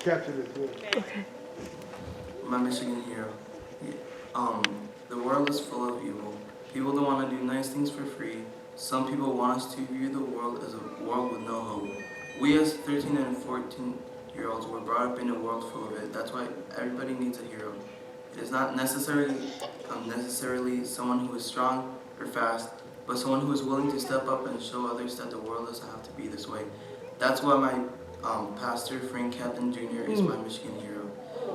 capture this. Okay. My Michigan hero. The world is full of evil. People don't want to do nice things for free. Some people want us to view the world as a world with no hope. We as 13 and 14-year-olds were brought up in a world full of it. That's why everybody needs a hero. It is not necessarily someone who is strong or fast, but someone who is willing to step up and show others that the world doesn't have to be this way. That's why my pastor, Frank Hampton Jr., is my Michigan hero.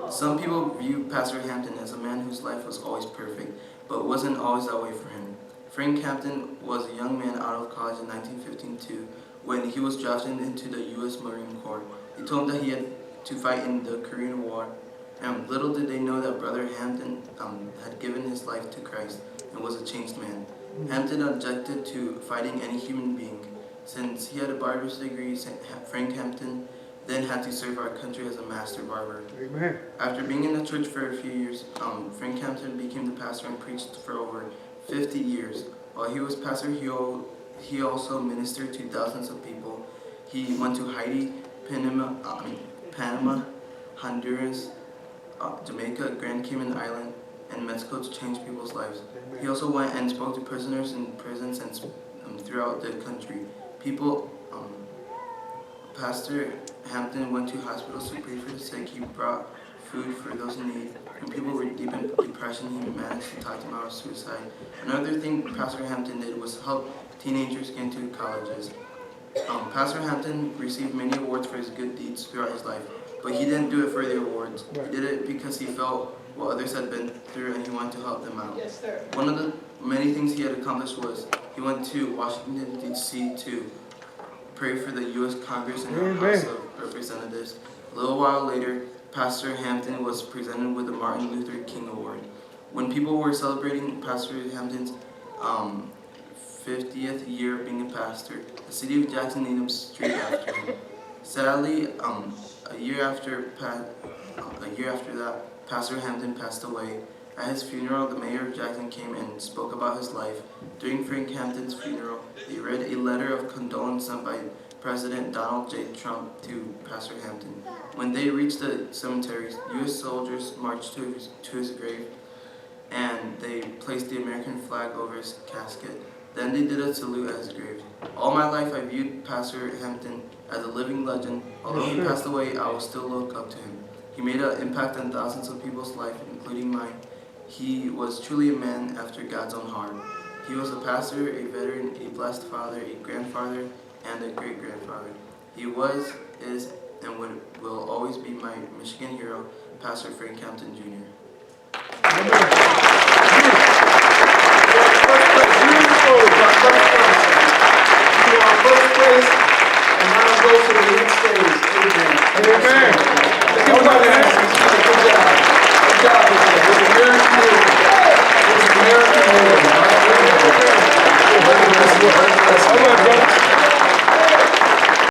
Some people view Pastor Hampton as a man whose life was always perfect, but wasn't always that way for him. Frank Hampton was a young man out of college in 1952 when he was drafted into the U.S. Marine Corps. They told him that he had to fight in the Korean War, and little did they know that Brother Hampton had given his life to Christ and was a changed man. Hampton objected to fighting any human being. Since he had a barber's degree, Frank Hampton then had to serve our country as a master barber. Amen. After being in the church for a few years, Frank Hampton became the pastor and preached for over 50 years. While he was pastor, he also ministered to thousands of people. He went to Haiti, Panama, Honduras, Jamaica, Grand Cayman Island, and Mexico to change people's lives. He also went and spoke to prisoners in prisons and throughout the country. Pastor Hampton went to hospitals to pray for the sick. He brought food for those in need. When people were deep in depression, he managed to talk them out of suicide. Another thing Pastor Hampton did was help teenagers get into colleges. Pastor Hampton received many awards for his good deeds throughout his life, but he didn't do it for the awards. He did it because he felt what others had been through and he wanted to help them out. Yes, sir. One of the many things he had accomplished was he went to Washington, D.C. to pray for the U.S. Congress and the House of Representatives. A little while later, Pastor Hampton was presented with the Martin Luther King Award. When people were celebrating Pastor Hampton's 50th year of being a pastor, the city of Jackson named a street after him. Sadly, a year after that, Pastor Hampton passed away. At his funeral, the mayor of Jackson came and spoke about his life. During Frank Hampton's funeral, they read a letter of condolence sent by President Donald J. Trump to Pastor Hampton. When they reached the cemetery, U.S. soldiers marched to his grave, and they placed the American flag over his casket. Then they did a salute at his grave. All my life, I viewed Pastor Hampton as a living legend. Although he passed away, I will still look up to him. He made an impact on thousands of people's lives, including mine. He was truly a man after God's own heart. He was a pastor, a veteran, a blessed father, a grandfather, and a great-grandfather. He was, is, and will always be my Michigan hero, Pastor Frank Hampton Jr. To our first place, and now go to the next stage. Amen. Amen.